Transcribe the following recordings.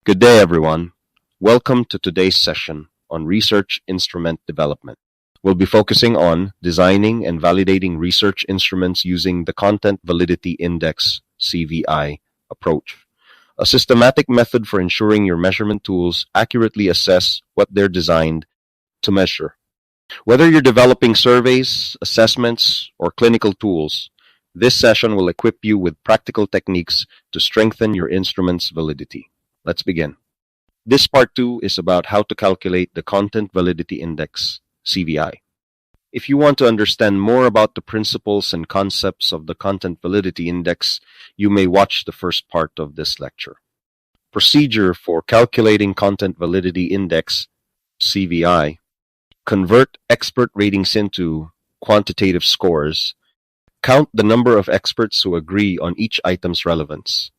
Good day, everyone. Welcome to today's session on research instrument development. We'll be focusing on designing and validating research instruments using the Content Validity Index (CVI) approach, a systematic method for ensuring your measurement tools accurately assess what they're designed to measure. Whether you're developing surveys, assessments, or clinical tools, this session will equip you with practical techniques to strengthen your instrument's validity. Let's begin. This part 2 is about how to calculate the Content Validity Index, CVI. If you want to understand more about the principles and concepts of the Content Validity Index, you may watch the first part of this lecture. Procedure for calculating Content Validity Index, CVI. Convert expert ratings into quantitative scores. Count the number of experts who agree on each item's relevance.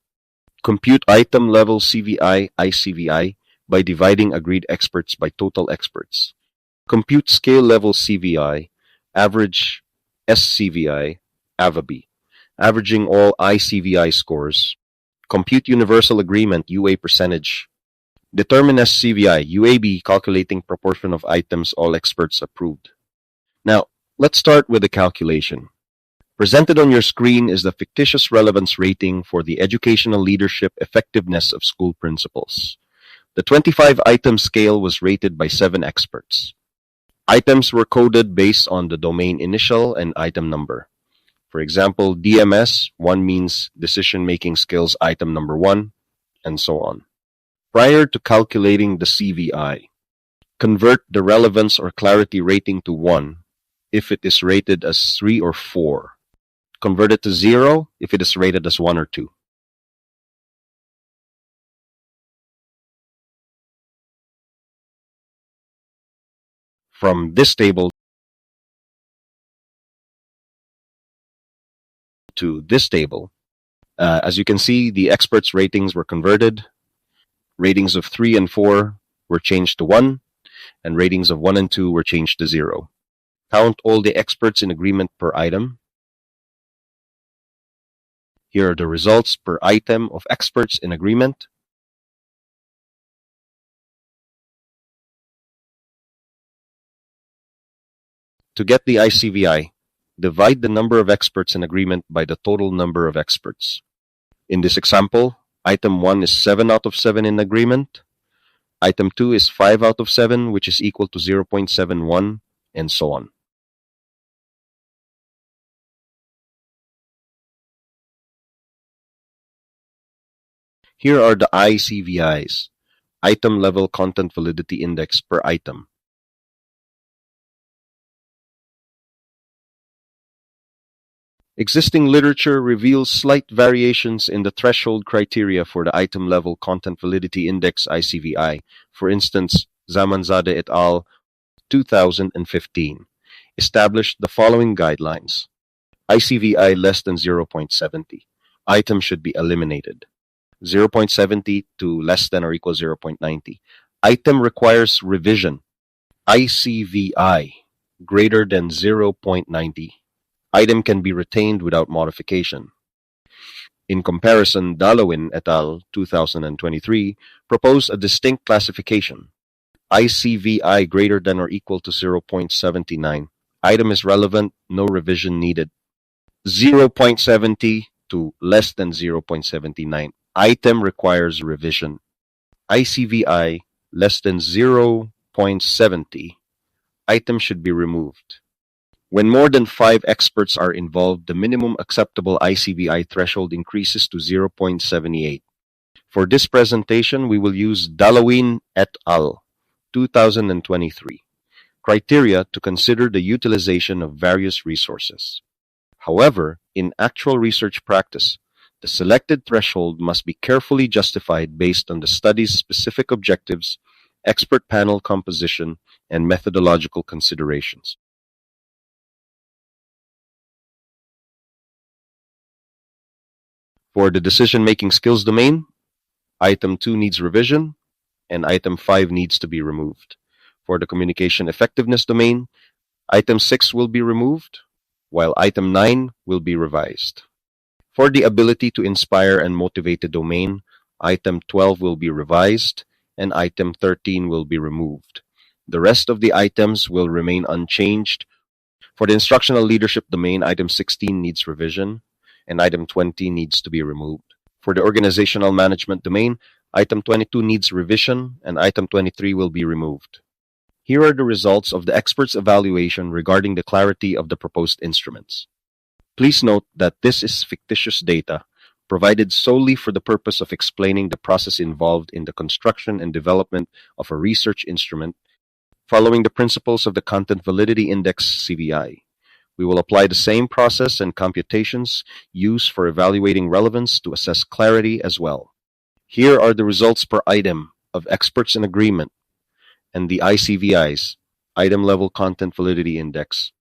Compute item level CVI, I-CVI, by dividing agreed experts by total experts. Compute scale level CVI, average SCVI, AVAB, averaging all I-CVI scores. Compute universal agreement, UA percentage. Determine SCVI, UAB, calculating proportion of items all experts approved. Now, let's start with the calculation. Presented on your screen is the fictitious relevance rating for the educational leadership effectiveness of school principals. The 25-item scale was rated by 7 experts. Items were coded based on the domain initial and item number. For example, DMS, 1 means decision-making skills item number 1, and so on. Prior to calculating the CVI, convert the relevance or clarity rating to 1 if it is rated as 3 or 4. Convert it to 0 if it is rated as 1 or 2. From this table to this table, as you can see, the experts' ratings were converted. Ratings of 3 and 4 were changed to 1, and ratings of 1 and 2 were changed to 0. Count all the experts in agreement per item. Here are the results per item of experts in agreement. To get the I-CVI, divide the number of experts in agreement by the total number of experts. In this example, item 1 is 7 out of 7 in agreement. Item 2 is 5 out of 7, which is equal to 0.71, and so on. Here are the I-CVIs, item level content validity index per item. Existing literature reveals slight variations in the threshold criteria for the item level content validity index I-CVI. For instance, Zamanzadeh et al. 2015 established the following guidelines. I-CVI less than 0.70. Item should be eliminated. 0.70 to less than or equal 0.90. Item requires revision. I-CVI greater than 0.90. Item can be retained without modification. In comparison, Dalawin et al. 2023 proposed a distinct classification. I-CVI greater than or equal to 0.79. Item is relevant, no revision needed. 0.70 to less than 0.79. Item requires revision. I-CVI less than 0.70. Item should be removed. When more than 5 experts are involved, the minimum acceptable I-CVI threshold increases to 0.78. For this presentation, we will use Dalawin et al. 2023 criteria to consider the utilization of various resources. However, in actual research practice, the selected threshold must be carefully justified based on the study's specific objectives, expert panel composition, and methodological considerations. For the decision-making skills domain, item 2 needs revision, and item 5 needs to be removed. For the communication effectiveness domain, item 6 will be removed, while item 9 will be revised. For the ability to inspire and motivate the domain, Item 12 will be revised, and item 13 will be removed. The rest of the items will remain unchanged. For the instructional leadership domain, item 16 needs revision, and item 20 needs to be removed. For the organizational management domain, item 22 needs revision, and item 23 will be removed. Here are the results of the expert's evaluation regarding the clarity of the proposed instruments. Please note that this is fictitious data provided solely for the purpose of explaining the process involved in the construction and development of a research instrument following the principles of the Content Validity Index (CVI). We will apply the same process and computations used for evaluating relevance to assess clarity as well. Here are the results per item of experts in agreement and the I-CVI's, Item Level Content Validity Index.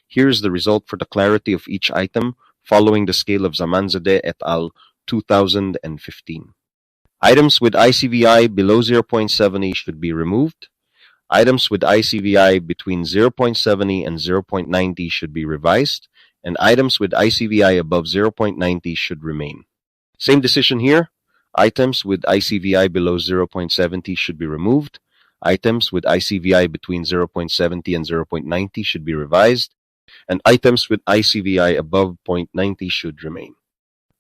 Here is the result for the clarity of each item following the scale of Zamanzadeh et al. 2015. Items with I-CVI below 0.70 should be removed. Items with I-CVI between 0.70 and 0.90 should be revised, and items with I-CVI above 0.90 should remain. Same decision here. Items with I-CVI below 0.70 should be removed. Items with I-CVI between 0.70 and 0.90 should be revised, and items with I-CVI above 0.90 should remain.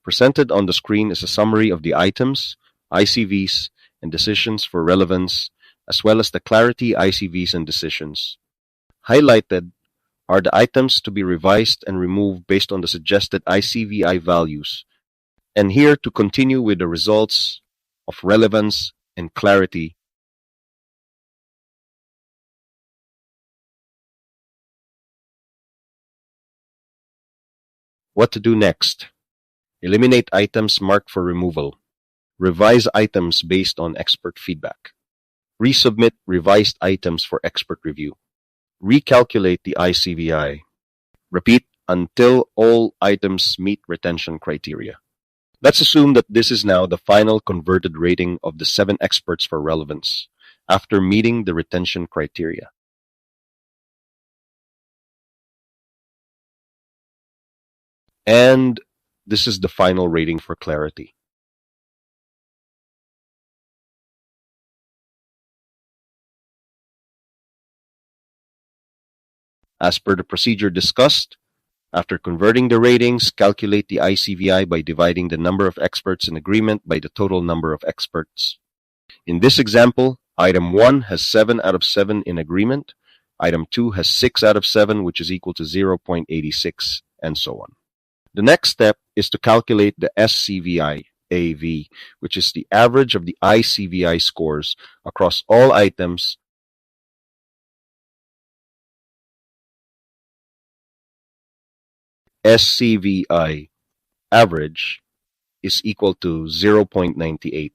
Presented on the screen is a summary of the items, I-CVs, and decisions for relevance, as well as the clarity I-CVs and decisions. Highlighted are the items to be revised and removed based on the suggested I-CVI values. And here to continue with the results of relevance and clarity. What to do next? Eliminate items marked for removal. Revise items based on expert feedback. Resubmit revised items for expert review. Recalculate the I-CVI. Repeat until all items meet retention criteria. Let's assume that this is now the final converted rating of the 7 experts for relevance after meeting the retention criteria. And this is the final rating for clarity. As per the procedure discussed, after converting the ratings, calculate the I-CVI by dividing the number of experts in agreement by the total number of experts. In this example, item 1 has 7 out of 7 in agreement, item 2 has 6 out of 7, which is equal to 0.86, and so on. The next step is to calculate the SCVI, AV, which is the average of the I-CVI scores across all items SCVI average is equal to 0.98.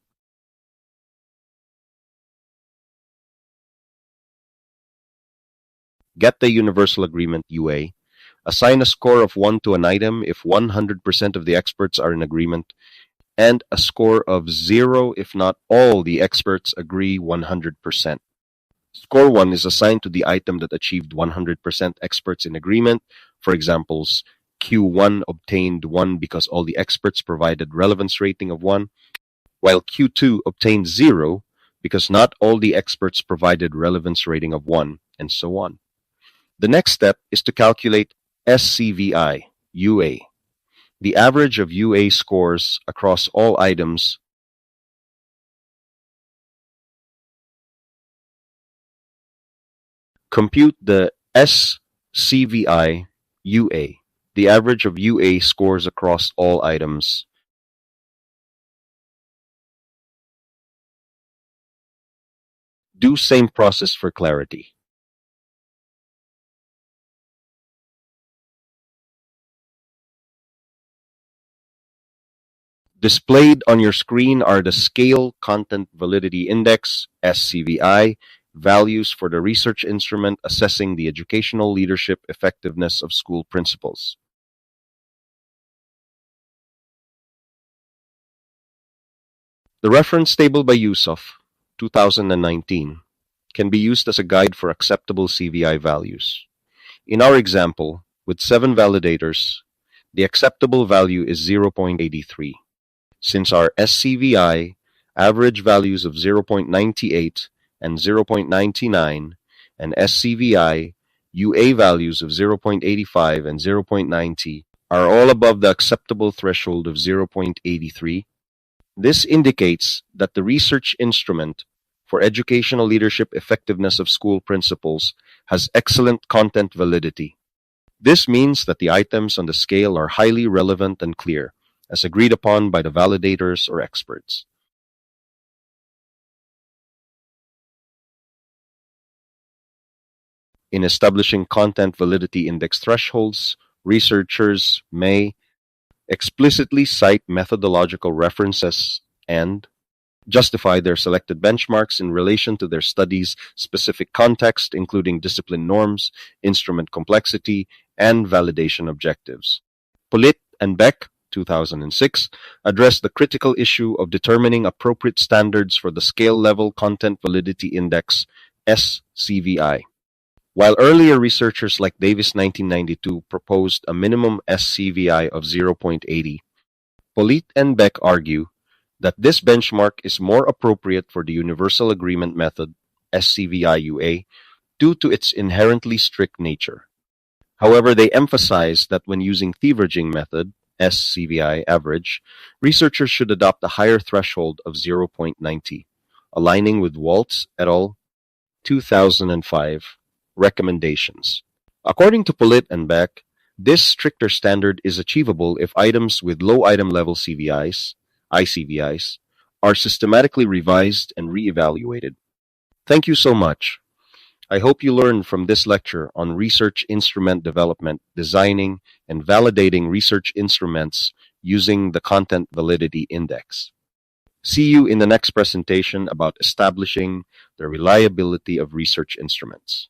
Get the universal agreement UA. Assign a score of 1 to an item if 100% of the experts are in agreement, and a score of 0 if not all the experts agree 100%. Score 1 is assigned to the item that achieved 100% experts in agreement. For examples, Q1 obtained 1 because all the experts provided relevance rating of 1, while Q2 obtained 0 because not all the experts provided relevance rating of 1, and so on. The next step is to calculate SCVI, UA, the average of UA scores across all items. Compute the SCVI, UA, the average of UA scores across all items. Do same process for clarity. Displayed on your screen are the Scale Content Validity Index, SCVI, values for the research instrument assessing the educational leadership effectiveness of school principals. The reference table by Yusuf, 2019, can be used as a guide for acceptable CVI values. In our example, with 7 validators, the acceptable value is 0.83. Since our I-CVI average values of 0.98 and 0.99 and I-CVI UA values of 0.85 and 0.90 are all above the acceptable threshold of 0.83, this indicates that the research instrument for educational leadership effectiveness of school principals has excellent content validity. This means that the items on the scale are highly relevant and clear, as agreed upon by the validators or experts. In establishing content validity index thresholds, researchers may explicitly cite methodological references and justify their selected benchmarks in relation to their study's specific context, including discipline norms, instrument complexity, and validation objectives. Polit and Beck, 2006, addressed the critical issue of determining appropriate standards for the scale-level content validity index, I-CVI. While earlier researchers like Davis 1992 proposed a minimum I-CVI of 0.80, Polit and Beck argue that this benchmark is more appropriate for the Universal Agreement Method, I-CVI-UA, due to its inherently strict nature. However, they emphasize that when using Thieverging method, I-CVI average, researchers should adopt a higher threshold of 0.90, aligning with Waltz et al. 2005 recommendations. According to Polit and Beck, this stricter standard is achievable if items with low item level CVIs, I-CVIs, are systematically revised and re-evaluated. Thank you so much. I hope you learned from this lecture on research instrument development, designing, and validating research instruments using the Content Validity Index. See you in the next presentation about establishing the reliability of research instruments.